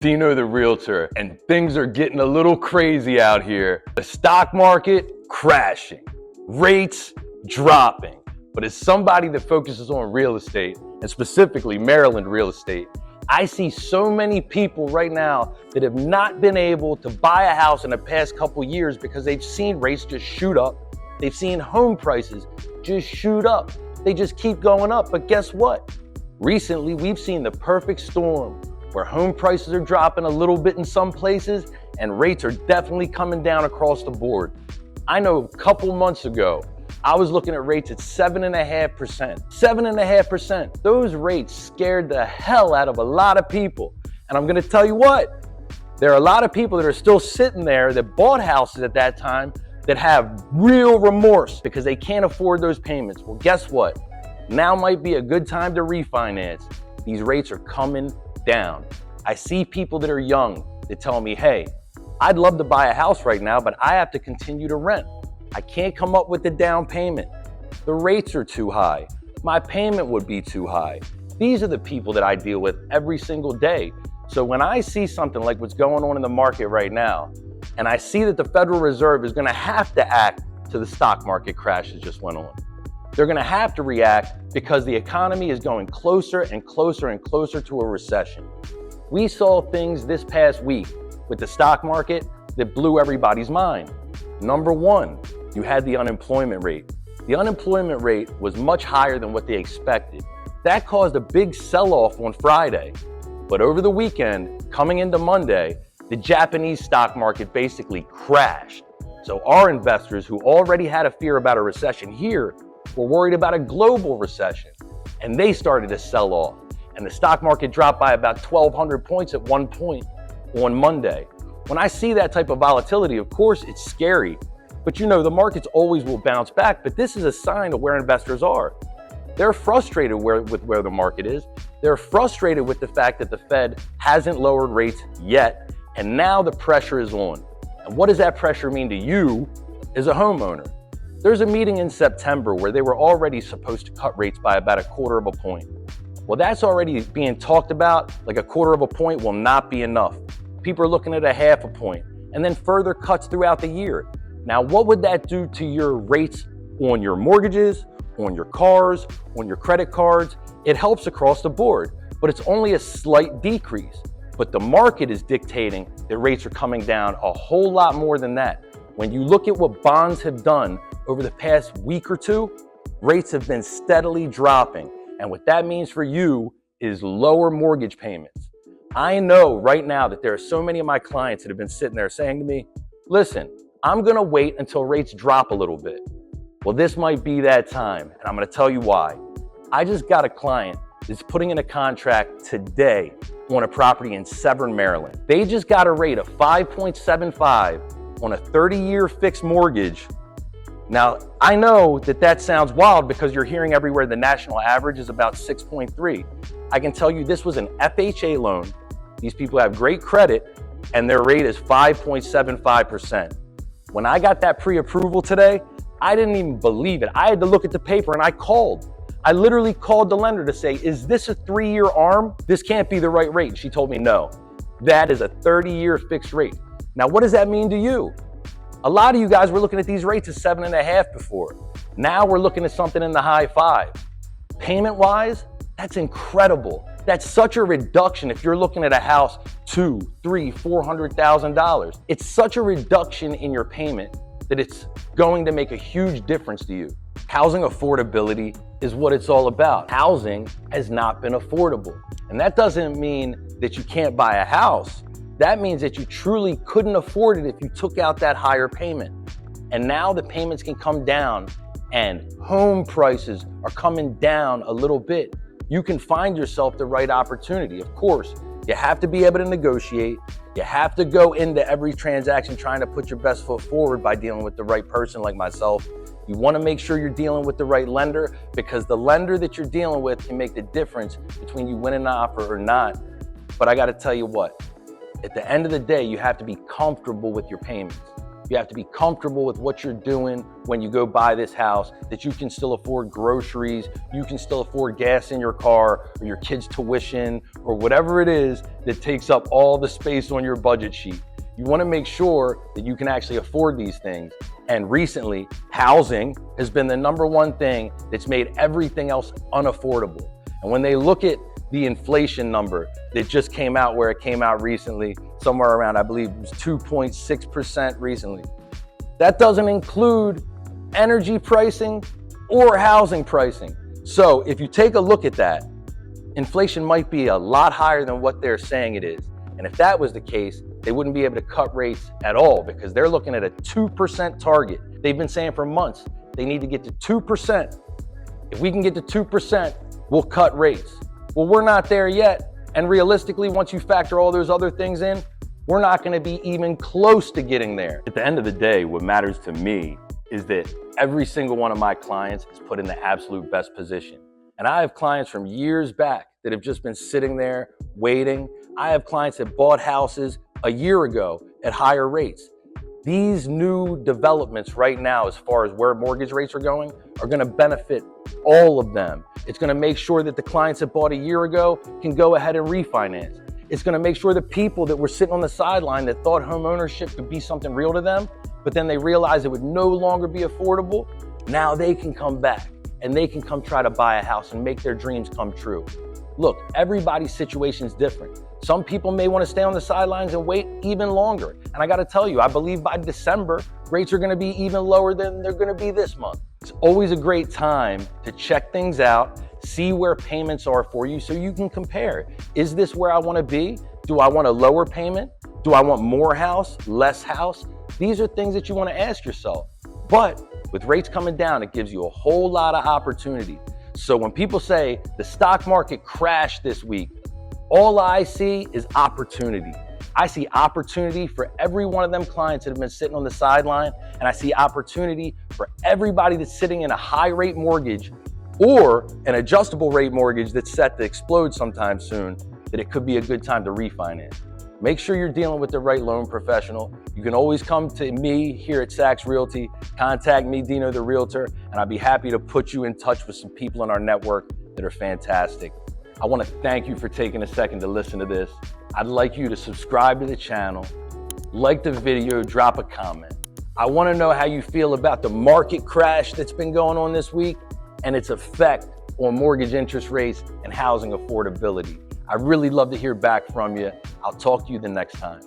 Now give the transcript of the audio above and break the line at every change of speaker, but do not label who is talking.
Dino the Realtor, and things are getting a little crazy out here. The stock market crashing, rates dropping. But as somebody that focuses on real estate, and specifically Maryland real estate, I see so many people right now that have not been able to buy a house in the past couple years because they've seen rates just shoot up. They've seen home prices just shoot up. They just keep going up. But guess what? Recently, we've seen the perfect storm where home prices are dropping a little bit in some places and rates are definitely coming down across the board. I know a couple months ago, I was looking at rates at 7.5%. 7.5%. Those rates scared the hell out of a lot of people. And I'm gonna tell you what, there are a lot of people that are still sitting there that bought houses at that time that have real remorse because they can't afford those payments. Well, guess what? Now might be a good time to refinance. These rates are coming down. I see people that are young that tell me, hey, I'd love to buy a house right now, but I have to continue to rent. I can't come up with the down payment. The rates are too high. My payment would be too high. These are the people that I deal with every single day. So when I see something like what's going on in the market right now, and I see that the Federal Reserve is gonna have to act to the stock market crash that just went on. They're gonna have to react because the economy is going closer and closer and closer to a recession. We saw things this past week with the stock market that blew everybody's mind. Number one, you had the unemployment rate. The unemployment rate was much higher than what they expected. That caused a big sell-off on Friday. But over the weekend, coming into Monday, the Japanese stock market basically crashed. So our investors who already had a fear about a recession here were worried about a global recession, and they started to sell off. And the stock market dropped by about 1,200 points at one point on Monday. When I see that type of volatility, of course, it's scary. But you know, the markets always will bounce back, but this is a sign of where investors are. They're frustrated with where the market is. They're frustrated with the fact that the Fed hasn't lowered rates yet, and now the pressure is on. And what does that pressure mean to you as a homeowner? There's a meeting in September where they were already supposed to cut rates by about 1/4 point. Well, that's already being talked about. Like 1/4 point will not be enough. People are looking at 1/2 point and then further cuts throughout the year. Now, what would that do to your rates on your mortgages, on your cars, on your credit cards? It helps across the board, but it's only a slight decrease. But the market is dictating that rates are coming down a whole lot more than that. When you look at what bonds have done over the past week or two, rates have been steadily dropping. And what that means for you is lower mortgage payments. I know right now that there are so many of my clients that have been sitting there saying to me, listen, I'm gonna wait until rates drop a little bit. Well, this might be that time, and I'm gonna tell you why. I just got a client that's putting in a contract today on a property in Severn, Maryland. They just got a rate of 5.75 on a 30-year fixed mortgage. Now, I know that that sounds wild because you're hearing everywhere the national average is about 6.3. I can tell you this was an FHA loan. These people have great credit and their rate is 5.75%. When I got that pre-approval today, I didn't even believe it. I had to look at the paper and I called. I literally called the lender to say, is this a 3-year ARM? This can't be the right rate. She told me no. That is a 30-year fixed rate. Now, what does that mean to you? A lot of you guys were looking at these rates at 7.5 before. Now we're looking at something in the high 5s. Payment-wise, that's incredible. That's such a reduction if you're looking at a house $200,000, $300,000, $400,000. It's such a reduction in your payment that it's going to make a huge difference to you. Housing affordability is what it's all about. Housing has not been affordable. And that doesn't mean that you can't buy a house. That means that you truly couldn't afford it if you took out that higher payment. And now the payments can come down and home prices are coming down a little bit. You can find yourself the right opportunity. Of course, you have to be able to negotiate. You have to go into every transaction trying to put your best foot forward by dealing with the right person like myself. You want to make sure you're dealing with the right lender because the lender that you're dealing with can make the difference between you winning an offer or not. But I got to tell you what, at the end of the day, you have to be comfortable with your payments. You have to be comfortable with what you're doing when you go buy this house, that you can still afford groceries, you can still afford gas in your car, or your kids' tuition, or whatever it is that takes up all the space on your budget sheet. You want to make sure that you can actually afford these things. And recently, housing has been the #1 thing that's made everything else unaffordable. And when they look at the inflation number that just came out, where it came out recently, somewhere around, I believe it was 2.6% recently. That doesn't include energy pricing or housing pricing. So if you take a look at that, inflation might be a lot higher than what they're saying it is. And if that was the case, they wouldn't be able to cut rates at all, because they're looking at a 2% target. They've been saying for months, they need to get to 2%. If we can get to 2%, we'll cut rates. Well, we're not there yet. And realistically, once you factor all those other things in, we're not going to be even close to getting there. At the end of the day, what matters to me is that every single one of my clients is put in the absolute best position. And I have clients from years back that have just been sitting there waiting. I have clients that bought houses a year ago at higher rates. These new developments right now, as far as where mortgage rates are going to benefit all of them. It's going to make sure that the clients that bought a year ago can go ahead and refinance. It's going to make sure the people that were sitting on the sideline that thought home ownership could be something real to them, but then they realized it would no longer be affordable, now they can come back and they can come try to buy a house and make their dreams come true. Look, everybody's situation is different. Some people may want to stay on the sidelines and wait even longer. And I got to tell you, I believe by December, rates are going to be even lower than they're going to be this month. It's always a great time to check things out, see where payments are for you so you can compare. Is this where I want to be? Do I want a lower payment? Do I want more house, less house? These are things that you want to ask yourself. But with rates coming down, it gives you a whole lot of opportunity. So when people say the stock market crashed this week, all I see is opportunity. I see opportunity for every one of them clients that have been sitting on the sideline, and I see opportunity for everybody that's sitting in a high rate mortgage or an adjustable rate mortgage that's set to explode sometime soon, that it could be a good time to refinance. Make sure you're dealing with the right loan professional. You can always come to me here at Sachs Realty, contact me, Dino the Realtor, and I'd be happy to put you in touch with some people in our network that are fantastic. I want to thank you for taking a second to listen to this. I'd like you to subscribe to the channel, like the video, drop a comment. I want to know how you feel about the market crash that's been going on this week and its effect on mortgage interest rates and housing affordability. I'd really love to hear back from you. I'll talk to you the next time.